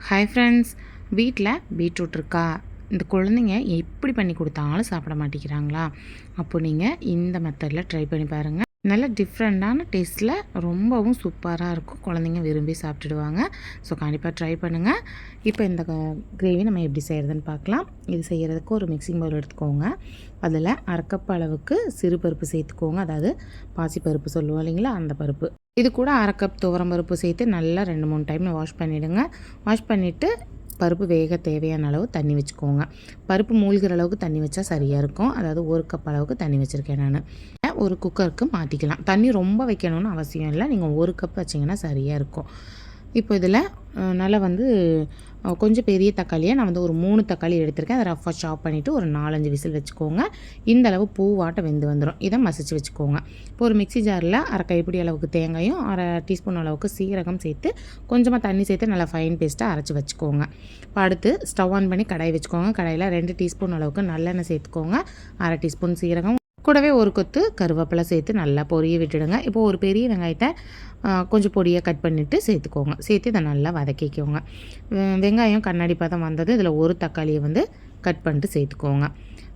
Hi friends, வீட்டில் beetroot இருக்கா? இந்த குழந்தைங்க எப்படி பண்ணி கொடுத்தாலும் சாப்பிட மாட்டேங்கிறாங்களா? அப்போ நீங்கள் இந்த மெத்தடில் ட்ரை பண்ணி பாருங்கள். நல்ல டிஃப்ரெண்ட்டான டேஸ்ட்டில் ரொம்பவும் சூப்பராக இருக்கும். குழந்தைங்க விரும்பி சாப்பிட்டுடுவாங்க. ஸோ கண்டிப்பாக ட்ரை பண்ணுங்கள். இப்போ இந்த கிரேவி நம்ம எப்படி செய்கிறதுன்னு பார்க்கலாம். இது செய்கிறதுக்கு ஒரு மிக்சிங் பவுல் எடுத்துக்கோங்க. அதில் அரை கப் அளவுக்கு சிறு பருப்பு சேர்த்துக்கோங்க. அதாவது பாசிப்பருப்பு சொல்லுவோம் இல்லைங்களா, அந்த பருப்பு. இது கூட அரை கப் துவரம் பருப்பு சேர்த்து நல்லா 2-3 டைம் வாஷ் பண்ணிவிடுங்க. வாஷ் பண்ணிவிட்டு பருப்பு வேக தேவையான அளவு தண்ணி வச்சுக்கோங்க. பருப்பு மூழ்கிற அளவுக்கு தண்ணி வச்சா சரியாக இருக்கும். அதாவது 1 கப் அளவுக்கு தண்ணி வச்சுருக்கேன் நான். ஒரு குக்கருக்கு மாற்றிக்கலாம். தண்ணி ரொம்ப வைக்கணும்னு அவசியம் இல்லை. நீங்கள் 1 கப் வச்சிங்கன்னா சரியாக இருக்கும். இப்போ இதில் நல்லா கொஞ்சம் பெரிய தக்காளியாக நான் ஒரு 3 தக்காளி எடுத்திருக்கேன். அதை ரஃபாக சாப் பண்ணிவிட்டு ஒரு 4-5 விசில் வச்சுக்கோங்க. இந்த அளவு பூவாட்டை வெந்து வந்துடும். இதை மசிச்சு வச்சுக்கோங்க. இப்போ ஒரு மிக்சி ஜாரில் அரை கைப்பிடி அளவுக்கு தேங்காயும் அரை டீஸ்பூன் அளவுக்கு சீரகம் சேர்த்து கொஞ்சமாக தண்ணி சேர்த்து நல்லா ஃபைன் பேஸ்ட்டாக அரைச்சி வச்சுக்கோங்க. இப்போ அடுத்து ஸ்டவ் ஆன் பண்ணி கடாய் வச்சுக்கோங்க. கடாயில் 2 டீஸ்பூன் அளவுக்கு நல்லெண்ணெய் சேர்த்துக்கோங்க. அரை டீஸ்பூன் சீரகம் கூடவே ஒரு கொத்து கருவேப்பிலை சேர்த்து நல்லா பொரிய விட்டுடுங்க. இப்போ ஒரு பெரிய வெங்காயத்தை கொஞ்சம் பொடியாக கட் பண்ணிவிட்டு சேர்த்துக்கோங்க. சேர்த்து இதை நல்லா வதக்கிக்கோங்க. வெங்காயம் கண்ணாடி பதம் வந்தது. இதில் ஒரு தக்காளியை கட் பண்ணிட்டு சேர்த்துக்கோங்க.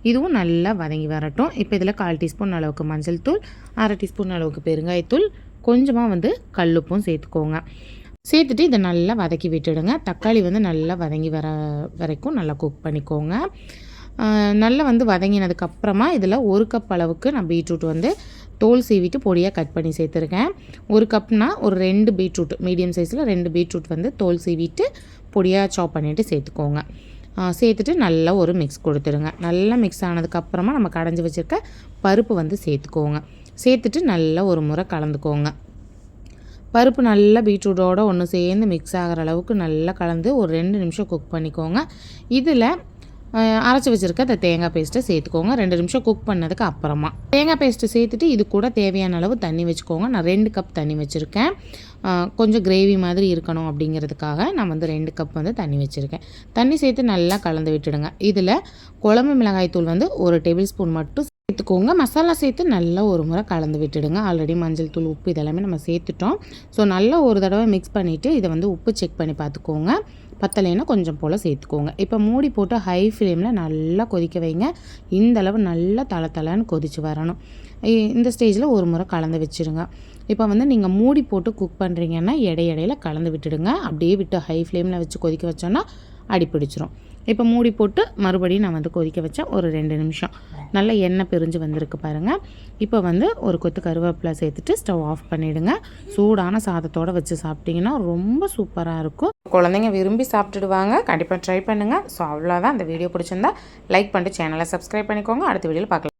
இதுவும் நல்லா வதங்கி வரட்டும். இப்போ இதில் 1/4 டீஸ்பூன் அளவுக்கு மஞ்சள் தூள், அரை டீஸ்பூன் அளவுக்கு பெருங்காயத்தூள், கொஞ்சமாக கல்லுப்பும் சேர்த்துக்கோங்க. சேர்த்துட்டு இதை நல்லா வதக்கி விட்டுடுங்க. தக்காளி நல்லா வதங்கி வர வரைக்கும் நல்லா குக் பண்ணிக்கோங்க. நல்லா வதங்கினதுக்கப்புறமா இதில் 1 கப் அளவுக்கு நான் பீட்ரூட் தோல் சீவிட்டு பொடியாக கட் பண்ணி சேர்த்துருக்கேன். 1 கப்னால் ஒரு 2 பீட்ரூட், மீடியம் சைஸில் 2 பீட்ரூட் தோல் சீவிட்டு பொடியாக சாப் பண்ணிவிட்டு சேர்த்துக்கோங்க. சேர்த்துட்டு நல்லா ஒரு மிக்ஸ் கொடுத்துருங்க. நல்லா மிக்ஸ் ஆனதுக்கப்புறமா நம்ம கடைஞ்சி வச்சுருக்க பருப்பு சேர்த்துக்கோங்க. சேர்த்துட்டு நல்லா ஒரு முறை கலந்துக்கோங்க. பருப்பு நல்லா பீட்ரூட்டோடு ஒன்று சேர்ந்து மிக்ஸ் ஆகிற அளவுக்கு நல்லா கலந்து ஒரு 2 நிமிஷம் குக் பண்ணிக்கோங்க. இதில் அரைச்சி வச்சுருக்க அந்த தேங்காய் பேஸ்ட்டை சேர்த்துக்கோங்க. 2 நிமிஷம் குக் பண்ணதுக்கு அப்புறமா தேங்காய் பேஸ்ட்டு சேர்த்துட்டு இது கூட தேவையான அளவு தண்ணி வச்சுக்கோங்க. நான் 2 கப் தண்ணி வச்சுருக்கேன். கொஞ்சம் கிரேவி மாதிரி இருக்கணும் அப்படிங்கிறதுக்காக நான் 2 கப் தண்ணி வச்சுருக்கேன். தண்ணி சேர்த்து நல்லா கலந்து விட்டுடுங்க. இதில் குழம்பு மிளகாய் தூள் 1 டேபிள் ஸ்பூன் மட்டும் சேர்த்துக்கோங்க. மசாலா சேர்த்து நல்லா ஒரு முறை கலந்து விட்டுடுங்க. ஆல்ரெடி மஞ்சள் தூள், உப்பு இதெல்லாமே நம்ம சேர்த்துட்டோம். ஸோ நல்லா ஒரு தடவை மிக்ஸ் பண்ணிவிட்டு இதை உப்பு செக் பண்ணி பார்த்துக்கோங்க. பத்தலைன்னா கொஞ்சம் போல் சேர்த்துக்கோங்க. இப்போ மூடி போட்டு ஹை ஃப்ளேமில் நல்லா கொதிக்க வைங்க. இந்த அளவு நல்லா தளன்னு கொதித்து வரணும். இந்த ஸ்டேஜில் ஒரு முறை கலந்து வச்சுருங்க. இப்போ நீங்கள் மூடி போட்டு குக் பண்ணுறீங்கன்னா இடையில கலந்து விட்டுடுங்க. அப்படியே விட்டு ஹை ஃப்ளேமில் வச்சு கொதிக்க வச்சோன்னா அடி பிடிச்சிரும். இப்போ மூடி போட்டு மறுபடியும் நான் கொதிக்க வச்சேன். ஒரு 2 நிமிஷம் நல்லா எண்ணெய் பிரிஞ்சு வந்திருக்கு பாருங்கள். இப்போ ஒரு கொத்து கருவேப்பிலை சேர்த்துட்டு ஸ்டவ் ஆஃப் பண்ணிவிடுங்க. சூடான சாதத்தோடு வச்சு சாப்பிட்டிங்கன்னா ரொம்ப சூப்பராக இருக்கும். குழந்தைங்க விரும்பி சாப்பிட்டுடுவாங்க. கண்டிப்பாக ட்ரை பண்ணுங்கள். ஸோ அவ்வளோதான். அந்த வீடியோ பிடிச்சிருந்தா லைக் பண்ணிட்டு சேனலை சப்ஸ்கிரைப் பண்ணிக்கோங்க. அடுத்த வீடியோவில் பார்க்கலாம்.